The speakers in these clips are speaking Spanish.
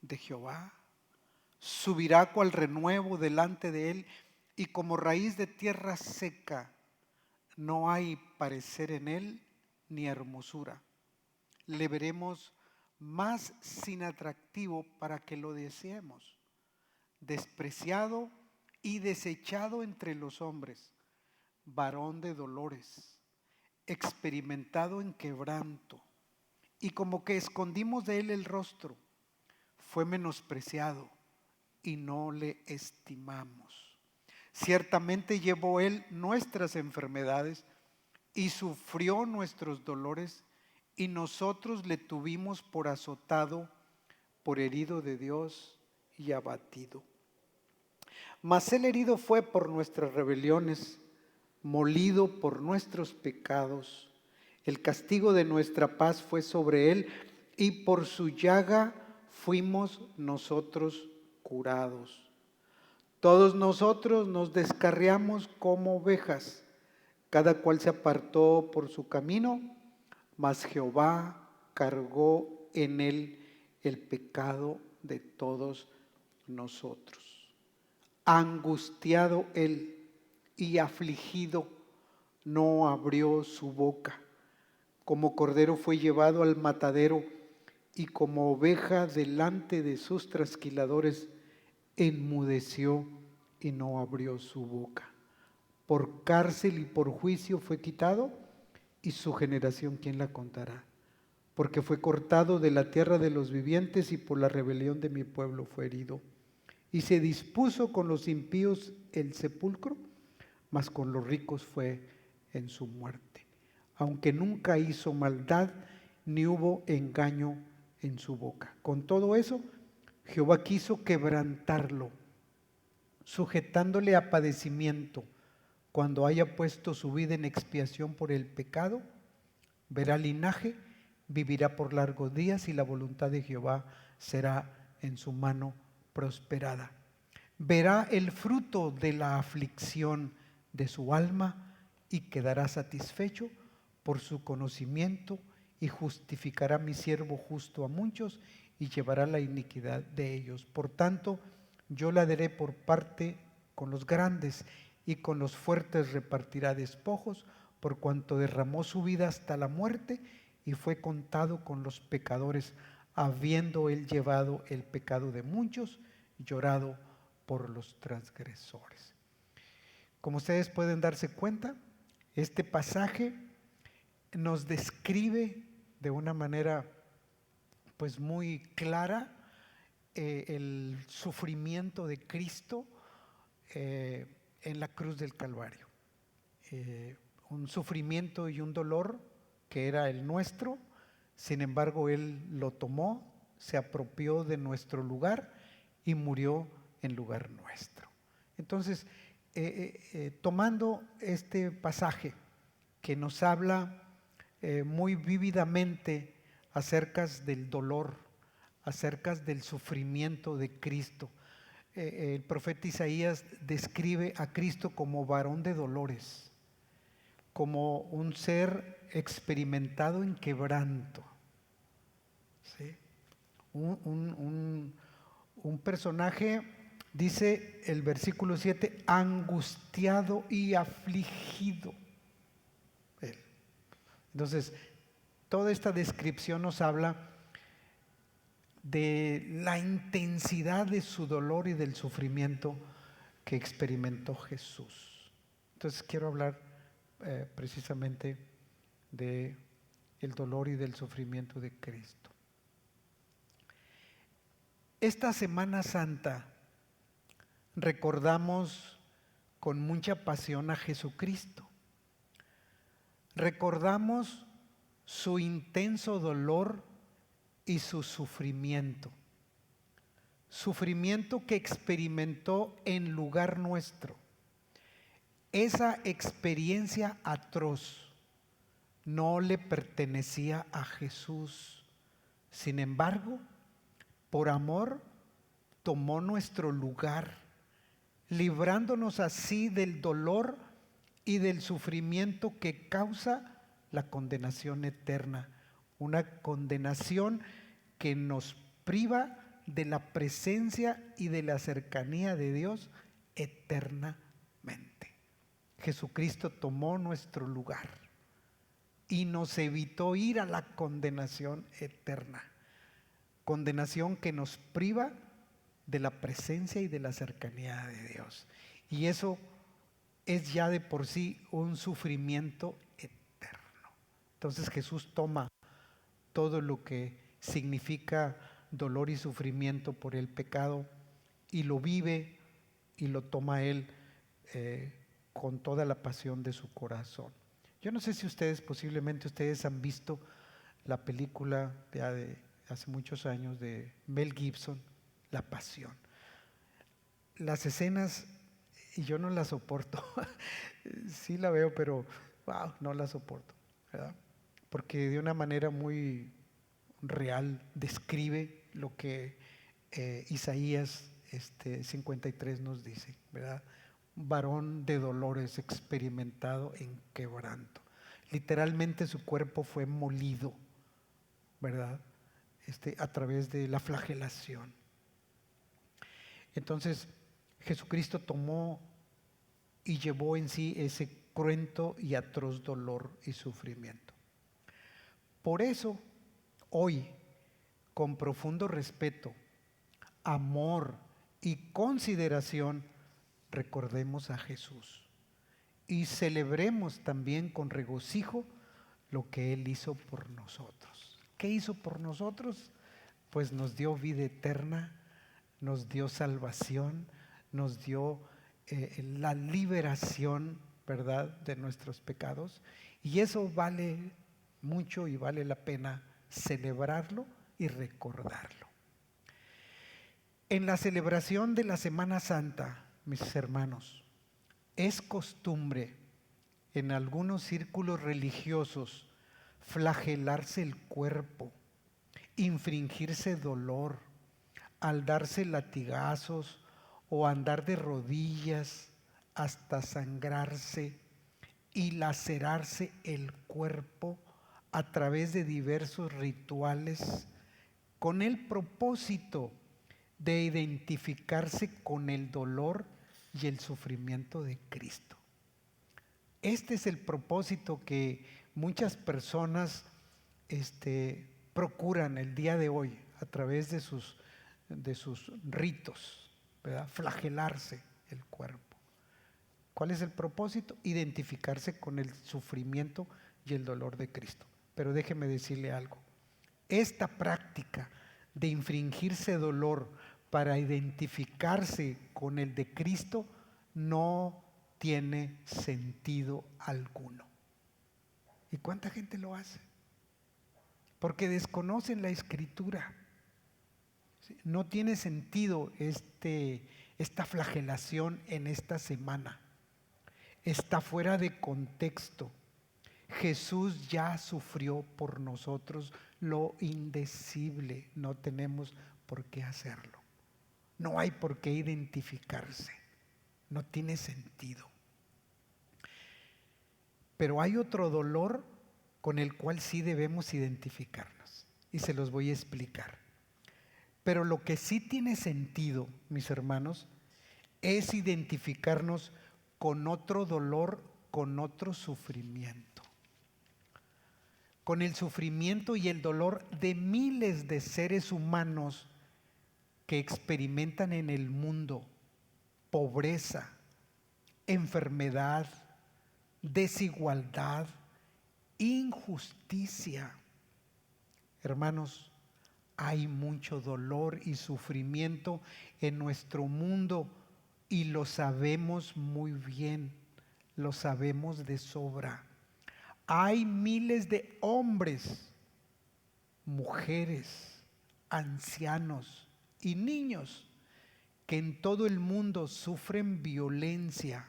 de Jehová. Subirá cual renuevo delante de él, y como raíz de tierra seca. No hay parecer en él ni hermosura. Le veremos más sin atractivo para que lo deseemos. Despreciado y desechado entre los hombres, varón de dolores, experimentado en quebranto, y como que escondimos de él el rostro. Fue menospreciado y no le estimamos. Ciertamente llevó él nuestras enfermedades y sufrió nuestros dolores, y nosotros le tuvimos por azotado, por herido de Dios y abatido. Mas él herido fue por nuestras rebeliones, molido por nuestros pecados. El castigo de nuestra paz fue sobre él, y por su llaga fuimos nosotros curados. Todos nosotros nos descarriamos como ovejas, cada cual se apartó por su camino, mas Jehová cargó en él el pecado de todos nosotros. Angustiado él y afligido, no abrió su boca. Como cordero fue llevado al matadero, y como oveja delante de sus trasquiladores, enmudeció y no abrió su boca. Por cárcel y por juicio fue quitado, y su generación, ¿quién la contará? Porque fue cortado de la tierra de los vivientes, y por la rebelión de mi pueblo fue herido. Y se dispuso con los impíos el sepulcro, mas con los ricos fue en su muerte. Aunque nunca hizo maldad, ni hubo engaño en su boca. Con todo eso, Jehová quiso quebrantarlo, sujetándole a padecimiento. Cuando haya puesto su vida en expiación por el pecado, verá linaje, vivirá por largos días, y la voluntad de Jehová será en su mano prosperada. Verá el fruto de la aflicción de su alma, y quedará satisfecho por su conocimiento, y justificará mi siervo justo a muchos, y llevará la iniquidad de ellos. Por tanto, yo la daré por parte con los grandes, y con los fuertes repartirá despojos, por cuanto derramó su vida hasta la muerte, y fue contado con los pecadores, habiendo él llevado el pecado de muchos, llorado por los transgresores. Como ustedes pueden darse cuenta, este pasaje nos describe de una manera pues muy clara el sufrimiento de Cristo en la cruz del Calvario. Un sufrimiento y un dolor que era el nuestro, sin embargo Él lo tomó, se apropió de nuestro lugar y murió en lugar nuestro. Entonces, tomando este pasaje que nos habla muy vívidamente acerca del dolor, acerca del sufrimiento de Cristo, el profeta Isaías describe a Cristo como varón de dolores, como un ser experimentado en quebranto, ¿sí? Un personaje, dice el versículo 7, angustiado y afligido. Entonces, toda esta descripción nos habla de la intensidad de su dolor y del sufrimiento que experimentó Jesús. Entonces quiero hablar precisamente de el dolor y del sufrimiento de Cristo. Esta Semana Santa recordamos con mucha pasión a Jesucristo. Recordamos su intenso dolor y su sufrimiento que experimentó en lugar nuestro. Esa experiencia atroz no le pertenecía a Jesús. Sin embargo, por amor, tomó nuestro lugar, librándonos así del dolor y del sufrimiento que causa la condenación eterna. Una condenación que nos priva de la presencia y de la cercanía de Dios eternamente. Jesucristo tomó nuestro lugar y nos evitó ir a la condenación eterna. Condenación que nos priva de la presencia y de la cercanía de Dios. Y eso es ya de por sí un sufrimiento eterno. Entonces Jesús toma todo lo que significa dolor y sufrimiento por el pecado y lo vive y lo toma Él con toda la pasión de su corazón. Yo no sé si posiblemente ustedes han visto la película de hace muchos años de Mel Gibson, La Pasión. Las escenas, y yo no las soporto, sí la veo, pero wow, no la soporto, ¿verdad? Porque de una manera muy real describe lo que Isaías 53 nos dice, ¿verdad? Un varón de dolores experimentado en quebranto. Literalmente su cuerpo fue molido, ¿verdad? A través de la flagelación. Entonces Jesucristo tomó y llevó en sí ese cruento y atroz dolor y sufrimiento. Por eso, hoy, con profundo respeto, amor y consideración, recordemos a Jesús y celebremos también con regocijo lo que Él hizo por nosotros. ¿Qué hizo por nosotros? Pues nos dio vida eterna, nos dio salvación, nos dio la liberación, ¿verdad?, de nuestros pecados. Y eso vale mucho y vale la pena celebrarlo y recordarlo. En la celebración de la Semana Santa, mis hermanos, es costumbre en algunos círculos religiosos flagelarse el cuerpo, infringirse dolor, al darse latigazos o andar de rodillas hasta sangrarse y lacerarse el cuerpo a través de diversos rituales con el propósito de identificarse con el dolor y el sufrimiento de Cristo. Este es el propósito que muchas personas procuran el día de hoy a través de sus ritos, ¿verdad? Flagelarse el cuerpo. ¿Cuál es el propósito? Identificarse con el sufrimiento y el dolor de Cristo. Pero déjeme decirle algo. Esta práctica de infringirse dolor para identificarse con el de Cristo no tiene sentido alguno. ¿Y cuánta gente lo hace? Porque desconocen la Escritura. No tiene sentido esta flagelación en esta semana. Está fuera de contexto. Jesús ya sufrió por nosotros lo indecible. No tenemos por qué hacerlo. No hay por qué identificarse. No tiene sentido. Pero hay otro dolor con el cual sí debemos identificarnos. Y se los voy a explicar. Pero lo que sí tiene sentido, mis hermanos, es identificarnos con otro dolor, con otro sufrimiento. Con el sufrimiento y el dolor de miles de seres humanos que experimentan en el mundo pobreza, enfermedad, desigualdad, injusticia. Hermanos, hay mucho dolor y sufrimiento en nuestro mundo y lo sabemos muy bien, lo sabemos de sobra. Hay miles de hombres, mujeres, ancianos y niños que en todo el mundo sufren violencia,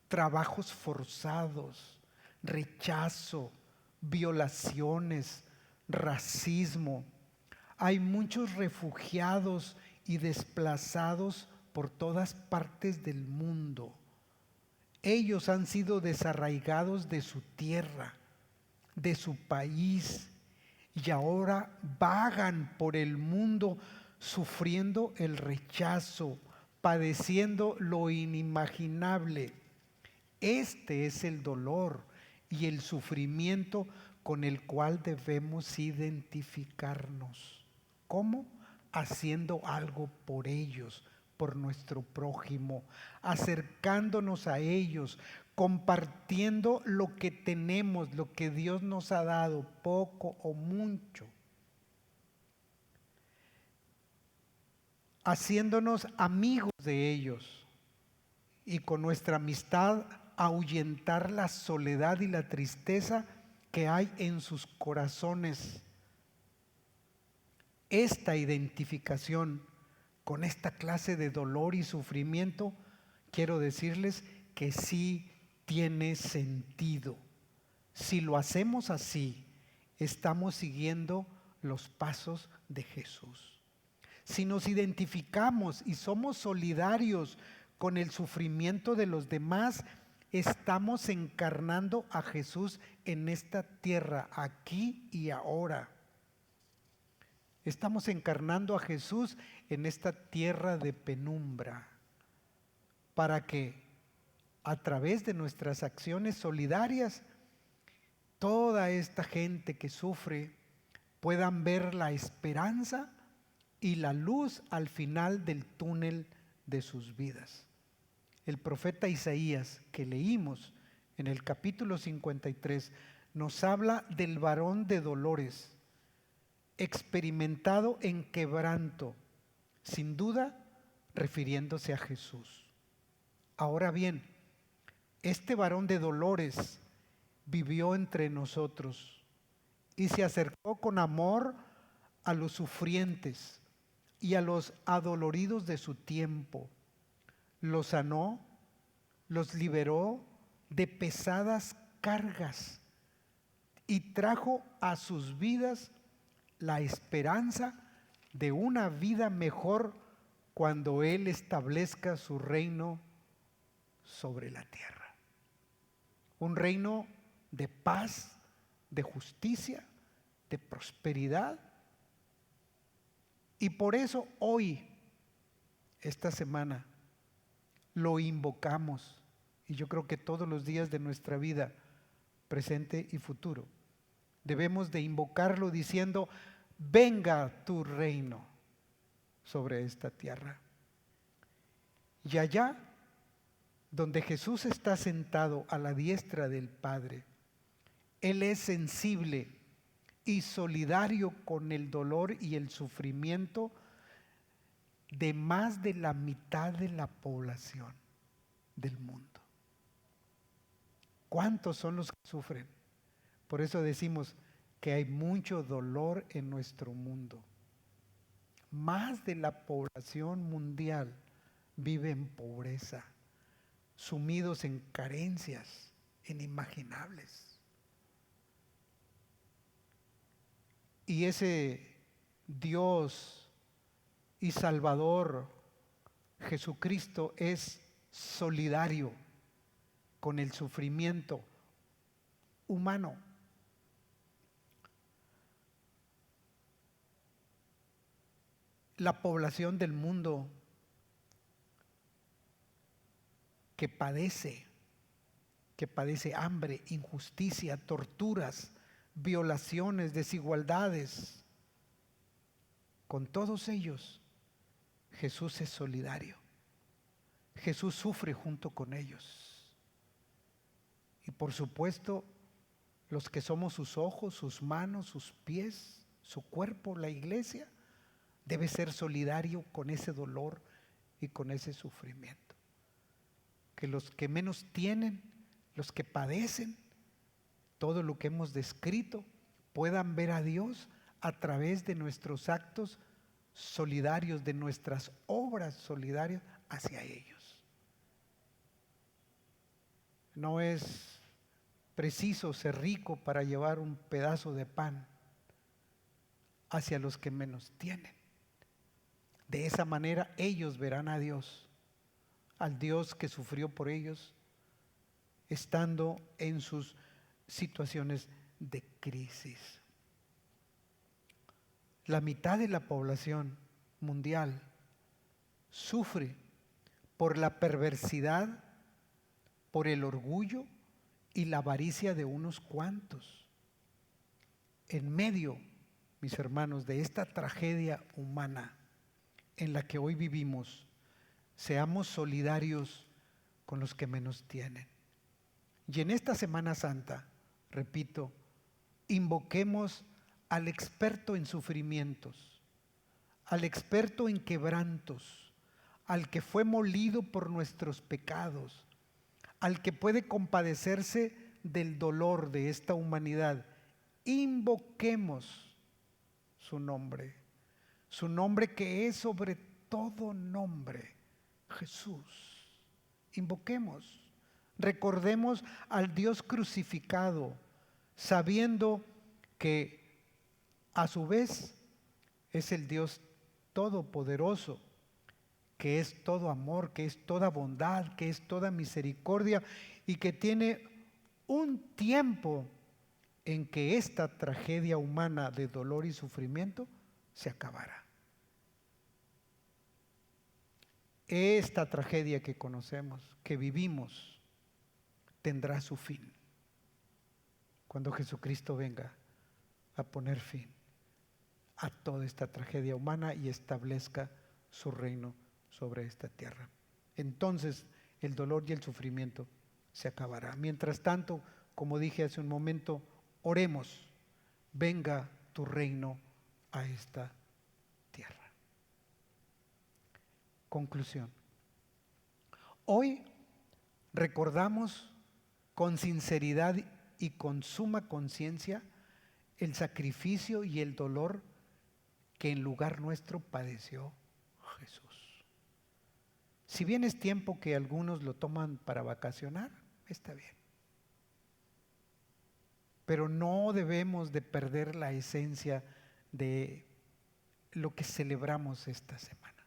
trabajos forzados, rechazo, violaciones, racismo. Hay muchos refugiados y desplazados por todas partes del mundo. Ellos han sido desarraigados de su tierra, de su país, y ahora vagan por el mundo sufriendo el rechazo, padeciendo lo inimaginable. Este es el dolor y el sufrimiento con el cual debemos identificarnos. ¿Cómo? Haciendo algo por ellos, por nuestro prójimo, acercándonos a ellos, compartiendo lo que tenemos, lo que Dios nos ha dado, poco o mucho, haciéndonos amigos de ellos y con nuestra amistad ahuyentar la soledad y la tristeza que hay en sus corazones. Esta identificación con esta clase de dolor y sufrimiento, quiero decirles que sí tiene sentido. Si lo hacemos así, estamos siguiendo los pasos de Jesús. Si nos identificamos y somos solidarios con el sufrimiento de los demás, estamos encarnando a Jesús en esta tierra, aquí y ahora. Estamos encarnando a Jesús en esta tierra de penumbra, para que a través de nuestras acciones solidarias, toda esta gente que sufre puedan ver la esperanza y la luz al final del túnel de sus vidas. El profeta Isaías, que leímos en el capítulo 53, nos habla del varón de dolores, experimentado en quebranto, sin duda refiriéndose a Jesús. Ahora bien, este varón de dolores vivió entre nosotros y se acercó con amor a los sufrientes y a los adoloridos de su tiempo. Los sanó, los liberó de pesadas cargas y trajo a sus vidas la esperanza de una vida mejor cuando Él establezca su reino sobre la tierra. Un reino de paz, de justicia, de prosperidad. Y por eso hoy, esta semana, lo invocamos. Y yo creo que todos los días de nuestra vida, presente y futuro, debemos de invocarlo diciendo: venga tu reino sobre esta tierra. Y allá donde Jesús está sentado a la diestra del Padre, Él es sensible y solidario con el dolor y el sufrimiento de más de la mitad de la población del mundo. ¿Cuántos son los que sufren? Por eso decimos que hay mucho dolor en nuestro mundo. Más de la población mundial vive en pobreza, sumidos en carencias inimaginables. Y ese Dios y Salvador Jesucristo es solidario con el sufrimiento humano. La población del mundo que padece hambre, injusticia, torturas, violaciones, desigualdades, con todos ellos Jesús es solidario. Jesús sufre junto con ellos. Y por supuesto, los que somos sus ojos, sus manos, sus pies, su cuerpo, la iglesia, debe ser solidario con ese dolor y con ese sufrimiento. Que los que menos tienen, los que padecen todo lo que hemos descrito, puedan ver a Dios a través de nuestros actos solidarios, de nuestras obras solidarias hacia ellos. No es preciso ser rico para llevar un pedazo de pan hacia los que menos tienen. De esa manera ellos verán a Dios, al Dios que sufrió por ellos, estando en sus situaciones de crisis. La mitad de la población mundial sufre por la perversidad, por el orgullo y la avaricia de unos cuantos. En medio, mis hermanos, de esta tragedia humana en la que hoy vivimos, seamos solidarios con los que menos tienen. Y en esta Semana Santa, repito, invoquemos al experto en sufrimientos, al experto en quebrantos, al que fue molido por nuestros pecados, al que puede compadecerse del dolor de esta humanidad. Invoquemos su nombre que es sobre todo nombre, Jesús. Invoquemos, recordemos al Dios crucificado, sabiendo que a su vez es el Dios todopoderoso, que es todo amor, que es toda bondad, que es toda misericordia y que tiene un tiempo en que esta tragedia humana de dolor y sufrimiento se acabará. Esta tragedia que conocemos, que vivimos, tendrá su fin cuando Jesucristo venga a poner fin a toda esta tragedia humana y establezca su reino sobre esta tierra. Entonces el dolor y el sufrimiento se acabará. Mientras tanto, como dije hace un momento, oremos, venga tu reino a esta tierra. Conclusión. Hoy recordamos con sinceridad y con suma conciencia el sacrificio y el dolor que en lugar nuestro padeció Jesús. Si bien es tiempo que algunos lo toman para vacacionar, está bien. Pero no debemos de perder la esencia de lo que celebramos esta semana.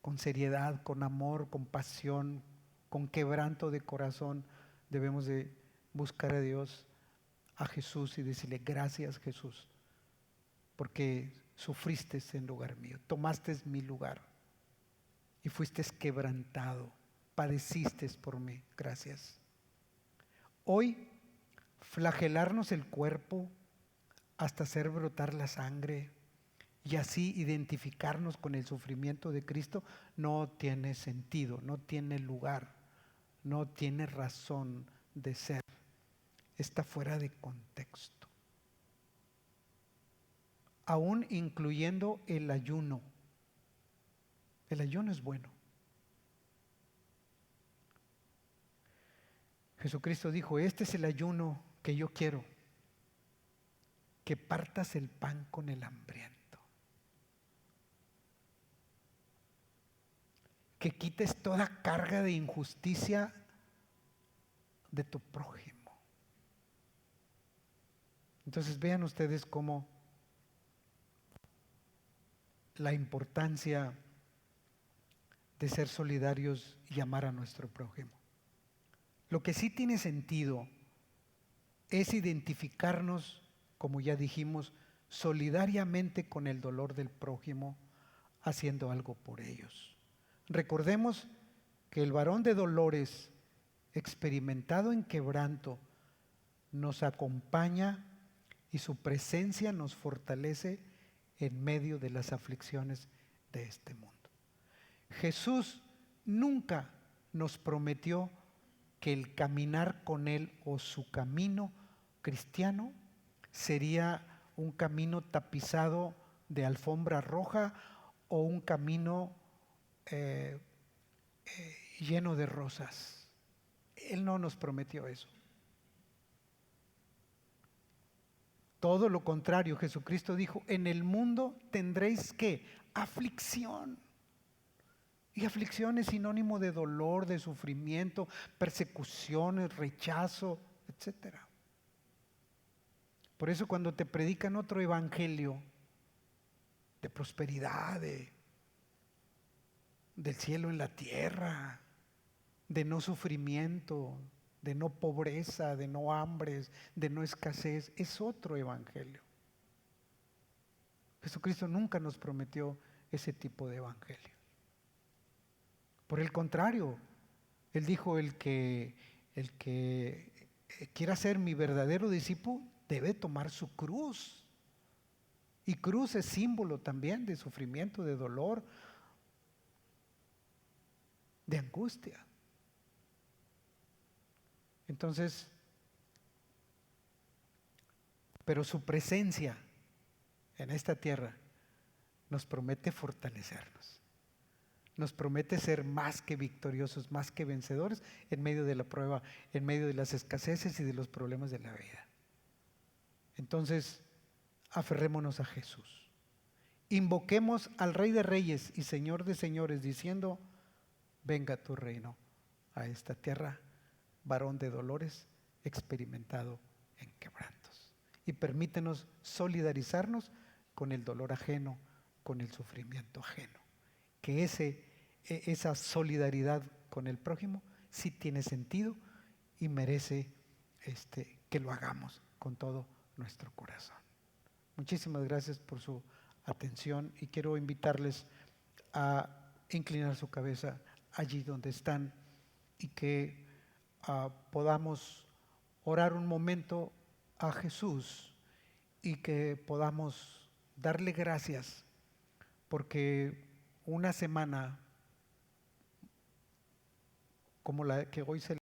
Con seriedad, con amor, con pasión, con quebranto de corazón, debemos de buscar a Dios, a Jesús y decirle: gracias, Jesús, porque sufriste en lugar mío, tomaste mi lugar y fuiste quebrantado, padeciste por mí, gracias. Hoy, flagelarnos el cuerpo hasta hacer brotar la sangre y así identificarnos con el sufrimiento de Cristo no tiene sentido, no tiene lugar, no tiene razón de ser. Está fuera de contexto. Aún incluyendo el ayuno. El ayuno es bueno. Jesucristo dijo: este es el ayuno que yo quiero, que partas el pan con el hambriento, que quites toda carga de injusticia de tu prójimo. Entonces vean ustedes cómo la importancia de ser solidarios y amar a nuestro prójimo. Lo que sí tiene sentido es identificarnos, como ya dijimos, solidariamente con el dolor del prójimo, haciendo algo por ellos. Recordemos que el varón de dolores, experimentado en quebranto, nos acompaña y su presencia nos fortalece en medio de las aflicciones de este mundo. Jesús nunca nos prometió que el caminar con Él o su camino cristiano sería un camino tapizado de alfombra roja o un camino lleno de rosas. Él no nos prometió eso. Todo lo contrario, Jesucristo dijo: en el mundo tendréis ¿qué? Aflicción. Y aflicción es sinónimo de dolor, de sufrimiento, persecuciones, rechazo, etc. Por eso cuando te predican otro evangelio de prosperidad, del cielo en la tierra, de no sufrimiento, de no pobreza, de no hambres, de no escasez, es otro evangelio. Jesucristo nunca nos prometió ese tipo de evangelio. Por el contrario, Él dijo, el que quiera ser mi verdadero discípulo debe tomar su cruz. Y cruz es símbolo también de sufrimiento, de dolor, de angustia. Entonces, pero su presencia en esta tierra nos promete fortalecernos. Nos promete ser más que victoriosos, más que vencedores en medio de la prueba, en medio de las escaseces y de los problemas de la vida. Entonces, aferrémonos a Jesús. Invoquemos al Rey de Reyes y Señor de Señores, diciendo: venga tu reino a esta tierra, varón de dolores, experimentado en quebrantos. Y permítenos solidarizarnos con el dolor ajeno, con el sufrimiento ajeno. Que esa solidaridad con el prójimo sí tiene sentido y merece que lo hagamos con todo nuestro corazón. Muchísimas gracias por su atención y quiero invitarles a inclinar su cabeza allí donde están y que podamos orar un momento a Jesús y que podamos darle gracias porque una semana como la que hoy se